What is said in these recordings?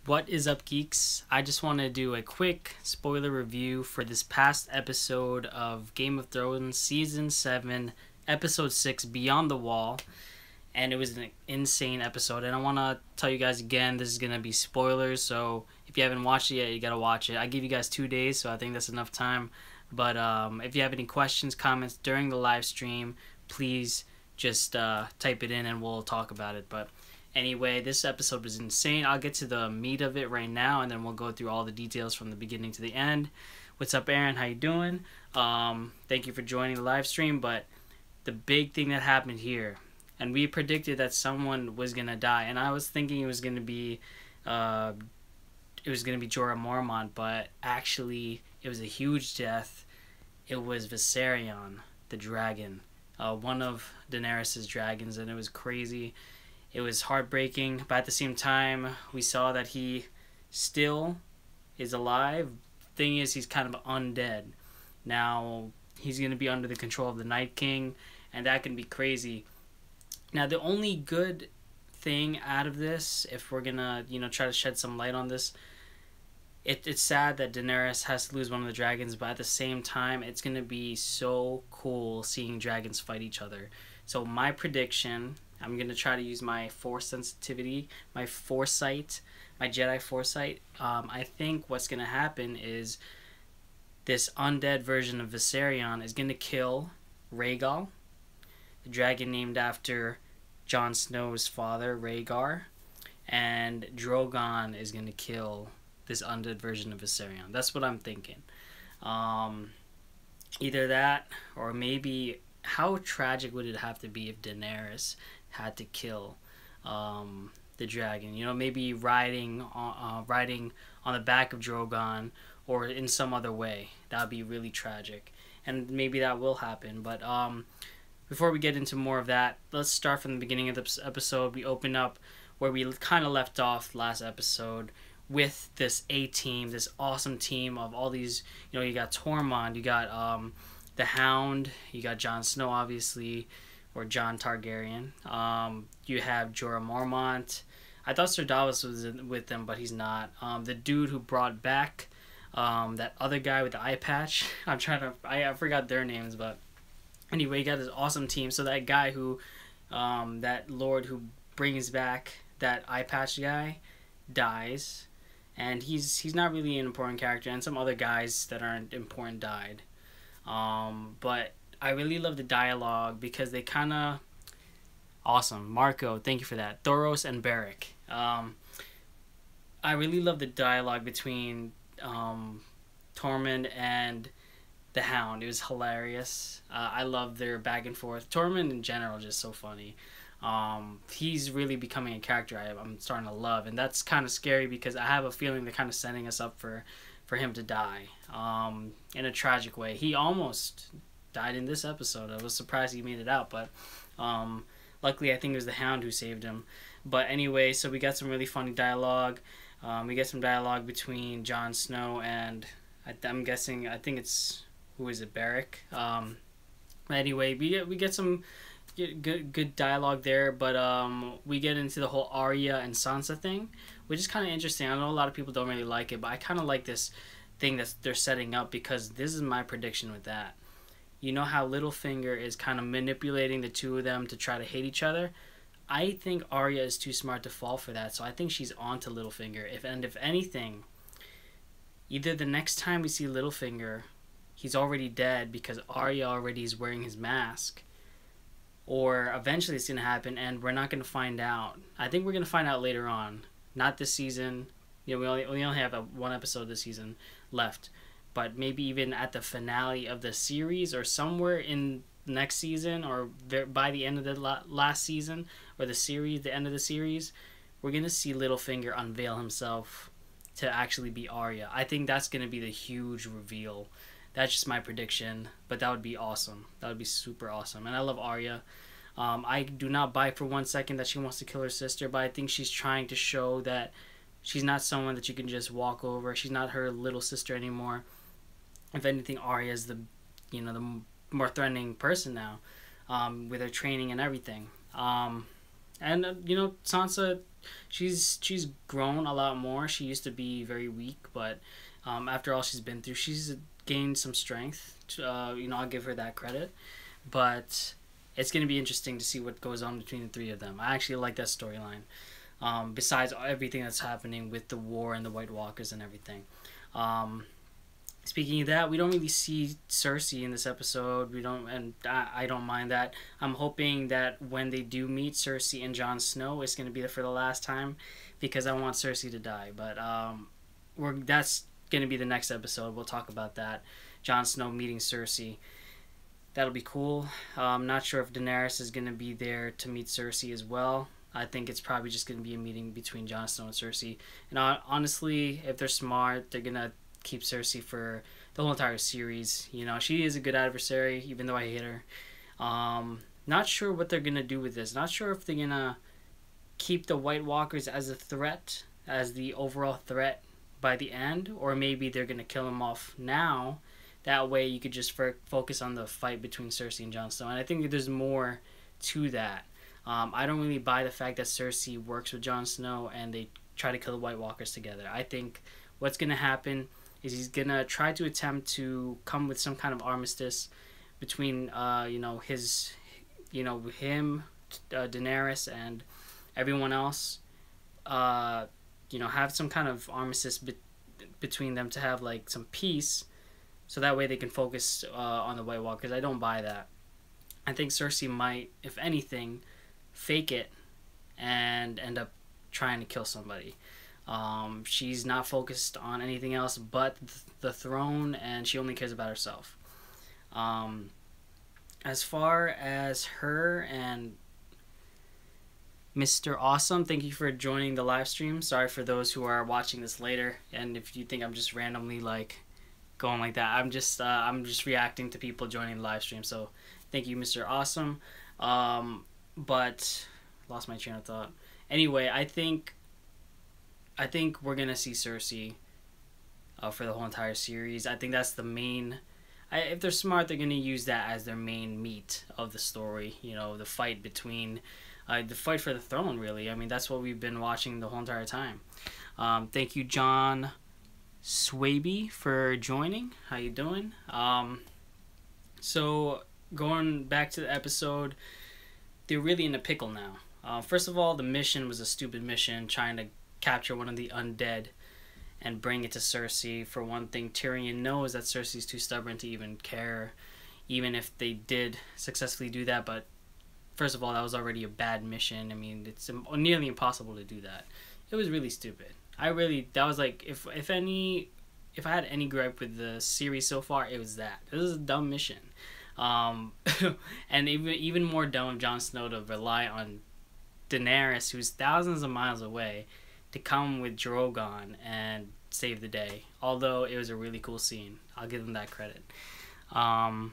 What is up, geeks? I just want to do a quick spoiler review for this past episode of Game of Thrones Season 7, Episode 6, Beyond the Wall. And it was an insane episode. And I want to tell you guys again, this is going to be spoilers. So if you haven't watched it yet, you got to watch it. I give you guys 2 days, so I think that's enough time. But if you have any questions, comments during the live stream, please just type it in and we'll talk about it. But anyway, this episode was insane. I'll get to the meat of it right now, and then we'll go through all the details from the beginning to the end. What's up, Aaron? How you doing? Thank you for joining the live stream. But the big thing that happened here, and we predicted that someone was gonna die, and I was thinking it was gonna be Jorah Mormont, but actually it was a huge death. It was Viserion, the dragon, one of Daenerys' dragons, and it was crazy. It was heartbreaking, but at the same time, we saw that he still is alive. Thing is, he's kind of undead. Now, he's going to be under the control of the Night King, and that can be crazy. Now, the only good thing out of this, if we're going to, try to shed some light on this, it's sad that Daenerys has to lose one of the dragons, but at the same time, it's going to be so cool seeing dragons fight each other. So my prediction, I'm going to try to use my force sensitivity, my foresight, my Jedi foresight. I think what's going to happen is this undead version of Viserion is going to kill Rhaegal, the dragon named after Jon Snow's father, Rhaegar, and Drogon is going to kill this undead version of Viserion. That's what I'm thinking. Either that, or maybe how tragic would it have to be if Daenerys had to kill the dragon? Maybe riding on the back of Drogon, or in some other way. That would be really tragic, and maybe that will happen. But before we get into more of that, let's start from the beginning of the episode. We open up where we kind of left off last episode, with this A-team, this awesome team of all these. You got Tormund, you got the Hound, you got Jon Snow, obviously, or Jon Targaryen. You have Jorah Mormont. I thought Sir Davos was with them, but he's not. The dude who brought back that other guy with the eye patch. I forgot their names, but anyway, you got this awesome team. So that guy who, that lord who brings back that eye patch guy, dies, and he's not really an important character, and some other guys that aren't important died. But I really love the dialogue because they kind of awesome. Marco, thank you for that. Thoros and Beric. I really love the dialogue between Tormund and the Hound. It was hilarious. I love their back and forth. Tormund in general is just so funny. He's really becoming a character I'm starting to love, and that's kind of scary because I have a feeling they're kind of setting us up for him to die in a tragic way. He almost died in this episode. I was surprised he made it out, but luckily I think it was the Hound who saved him. But anyway, so we got some really funny dialogue. We get some dialogue between Jon Snow and I'm guessing, I think it's, who is it, Beric? Anyway, we get some good dialogue there, but we get into the whole Arya and Sansa thing, which is kind of interesting. I know a lot of people don't really like it, but I kind of like this thing that they're setting up, because this is my prediction with that. You know how Littlefinger is kind of manipulating the two of them to try to hate each other? I think Arya is too smart to fall for that, so I think she's on to Littlefinger. If anything, either the next time we see Littlefinger, he's already dead because Arya already is wearing his mask, or eventually it's going to happen and we're not going to find out. I think we're going to find out later on. Not this season. We only have one episode this season left. But maybe even at the finale of the series, or somewhere in next season, or by the end of the last season, or the series, the end of the series, we're going to see Littlefinger unveil himself to actually be Arya. I think that's going to be the huge reveal. That's just my prediction, but that would be awesome. That would be super awesome. And I love Arya. I do not buy for 1 second that she wants to kill her sister, but I think she's trying to show that she's not someone that you can just walk over. She's not her little sister anymore. If anything, Arya is the more threatening person now, with her training and everything. And Sansa, she's grown a lot more. She used to be very weak, but after all she's been through, she's gained some strength. I'll give her that credit. But it's going to be interesting to see what goes on between the three of them. I actually like that storyline. Besides everything that's happening with the war and the White Walkers and everything. Speaking of that, we don't really see Cersei in this episode. I don't mind that. I'm hoping that when they do meet Cersei and Jon Snow, it's going to be there for the last time, because I want Cersei to die. But that's going to be the next episode. We'll talk about that. Jon Snow meeting Cersei. That'll be cool. I'm not sure if Daenerys is going to be there to meet Cersei as well. I think it's probably just going to be a meeting between Jon Snow and Cersei. And honestly, if they're smart, they're going to keep Cersei for the whole entire series. She is a good adversary, even though I hate her. Not sure what they're going to do with this. Not sure if they're going to keep the White Walkers as a threat, as the overall threat by the end, or maybe they're going to kill them off now. That way you could just focus on the fight between Cersei and Jon Snow. And I think there's more to that. I don't really buy the fact that Cersei works with Jon Snow and they try to kill the White Walkers together. I think what's going to happen is he's going to try to attempt to come with some kind of armistice between, him, Daenerys, and everyone else. Have some kind of armistice between them to have, like, some peace, so that way they can focus on the White Walkers. I don't buy that. I think Cersei might, if anything, fake it and end up trying to kill somebody. She's not focused on anything else but the throne, and she only cares about herself. As far as her and Mr. Awesome, thank you for joining the live stream. Sorry for those who are watching this later, and if you think I'm just randomly going like that, I'm just reacting to people joining the live stream. So thank you, Mr. Awesome. But lost my train of thought. Anyway, I think we're gonna see Cersei for the whole entire series. I think that's the main. If they're smart, they're gonna use that as their main meat of the story. The fight between, the fight for the throne. Really, I mean, that's what we've been watching the whole entire time. Thank you, John Swaby, for joining. How you doing? So going back to the episode, they're really in a pickle now. First of all, the mission was a stupid mission, trying to capture one of the undead and bring it to Cersei. For one thing, Tyrion knows that Cersei's too stubborn to even care, even if they did successfully do that. But first of all, that was already a bad mission. I mean, it's nearly impossible to do that. It was really stupid. That was like, if I had any gripe with the series so far, it was that. This is a dumb mission. And even more dumb of Jon Snow to rely on Daenerys, who's thousands of miles away, to come with Drogon and save the day. Although it was a really cool scene, I'll give them that credit. And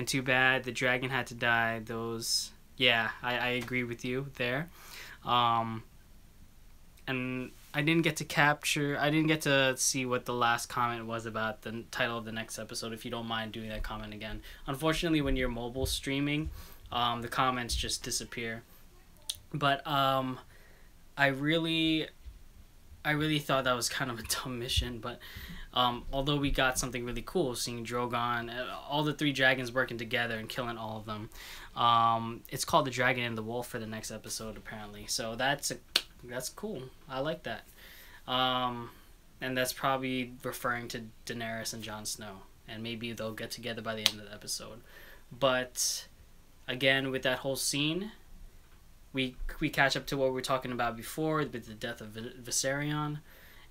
too bad the dragon had to die. I agree with you there. And I didn't get to see what the last comment was about the title of the next episode, if you don't mind doing that comment again. Unfortunately, when you're mobile streaming, the comments just disappear. But I really thought that was kind of a dumb mission, but although we got something really cool, seeing Drogon, all the three dragons working together and killing all of them. It's called The Dragon and the Wolf for the next episode, apparently. So that's cool. I like that. And that's probably referring to Daenerys and Jon Snow, and maybe they'll get together by the end of the episode. But again, with that whole scene, we catch up to what we were talking about before with the death of Viserion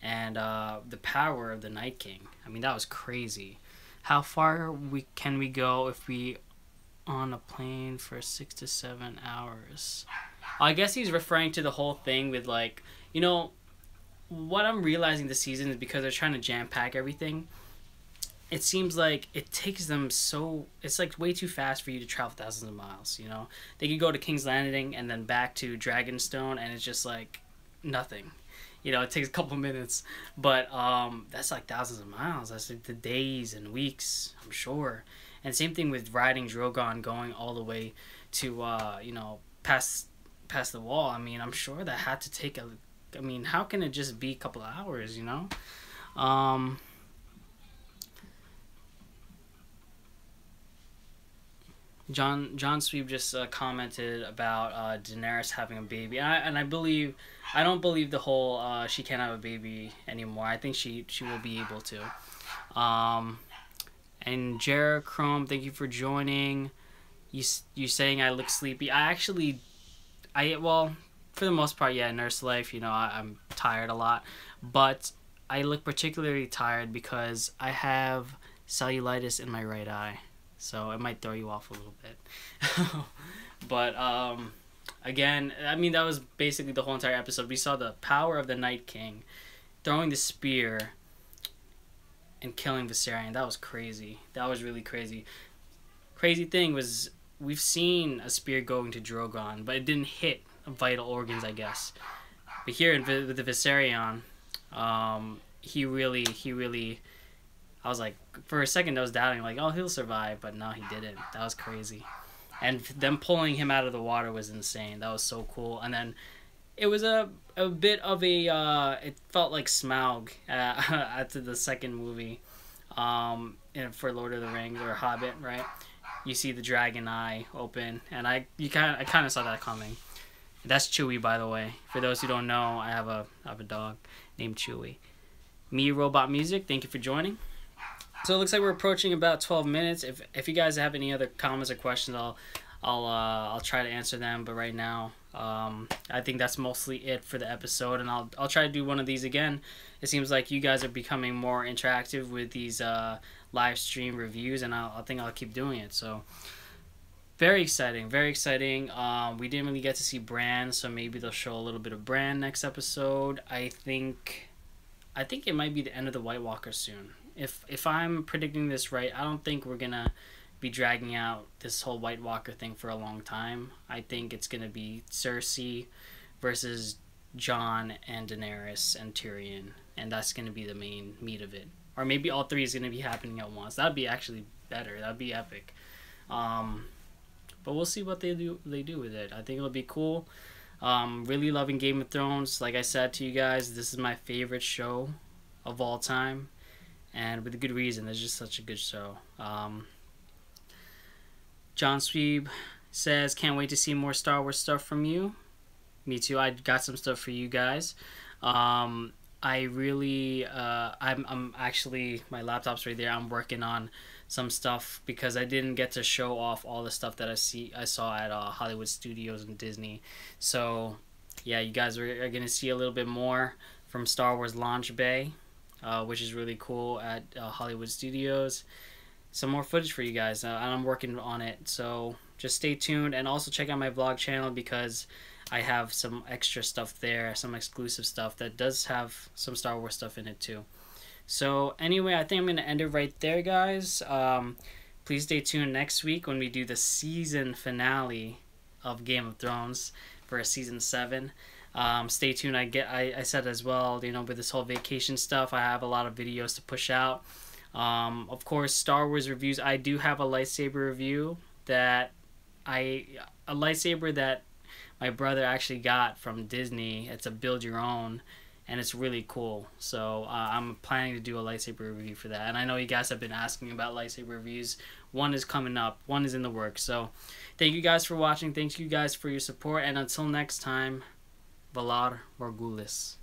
and the power of the Night King. I mean, that was crazy. How far can we go if we on a plane for 6 to 7 hours? I guess he's referring to the whole thing with, like, what I'm realizing this season is because they're trying to jam-pack everything. It seems like it takes them it's like way too fast for you to travel thousands of miles, They could go to King's Landing and then back to Dragonstone, and it's just like nothing. It takes a couple minutes, but that's like thousands of miles. That's like the days and weeks, I'm sure. And same thing with riding Drogon, going all the way to you know, pass the wall. I mean, I'm sure that had to take a. I mean, how can it just be a couple of hours? You know. John Sweep just commented about Daenerys having a baby, and I believe, I don't believe the whole she can't have a baby anymore. I think she will be able to. And Jared Chrome, thank you for joining. You saying I look sleepy? Well, for the most part, yeah, nurse life. You know, I'm tired a lot, but I look particularly tired because I have cellulitis in my right eye. So it might throw you off a little bit. But again, I mean, that was basically the whole entire episode. We saw the power of the Night King throwing the spear and killing Viserion. That was crazy. That was really crazy. Crazy thing was, we've seen a spear go into Drogon, but it didn't hit vital organs, I guess. But here with the Viserion, he really, I was like, for a second I was doubting, like, oh, he'll survive, but no, he didn't. That was crazy. And them pulling him out of the water was insane. That was so cool. And then it was a bit of a, it felt like Smaug after the second movie, for Lord of the Rings or Hobbit, right? You see the dragon eye open, and I kind of saw that coming. That's Chewie, by the way. For those who don't know, I have a dog named Chewie. Me Robot Music, thank you for joining. So it looks like we're approaching about 12 minutes. If you guys have any other comments or questions, I'll try to answer them. But right now, I think that's mostly it for the episode, and I'll try to do one of these again. It seems like you guys are becoming more interactive with these live stream reviews, and I think I'll keep doing it. So very exciting, very exciting. We didn't really get to see Bran, so maybe they'll show a little bit of Bran next episode. I think it might be the end of the White Walker soon. If I'm predicting this right, I don't think we're gonna be dragging out this whole White Walker thing for a long time. I think it's gonna be Cersei versus Jon and Daenerys and Tyrion, and that's gonna be the main meat of it. Or maybe all three is gonna be happening at once. That'd be actually better. That'd be epic. But we'll see what they do with it. I think it'll be cool. Really loving Game of Thrones. Like I said to you guys, this is my favorite show of all time. And with a good reason. It's just such a good show. John Sweeb says, can't wait to see more Star Wars stuff from you. Me too. I got some stuff for you guys. I'm actually, my laptop's right there. I'm working on some stuff because I didn't get to show off all the stuff that I saw at Hollywood Studios and Disney. So yeah, you guys are gonna see a little bit more from Star Wars Launch Bay, which is really cool at Hollywood Studios. Some more footage for you guys, and I'm working on it, so just stay tuned. And also check out my vlog channel because I have some extra stuff there, some exclusive stuff that does have some Star Wars stuff in it too. So anyway, I think I'm going to end it right there, guys. Please stay tuned next week when we do the season finale of Game of Thrones for season 7. Stay tuned. I said as well, you know, with this whole vacation stuff, I have a lot of videos to push out. Of course, Star Wars reviews. I do have a lightsaber review that a lightsaber that my brother actually got from Disney. It's a build your own, and it's really cool. So I'm planning to do a lightsaber review for that. And I know you guys have been asking about lightsaber reviews. One is coming up. One is in the works. So thank you guys for watching. Thank you guys for your support. And until next time, Valar Morghulis.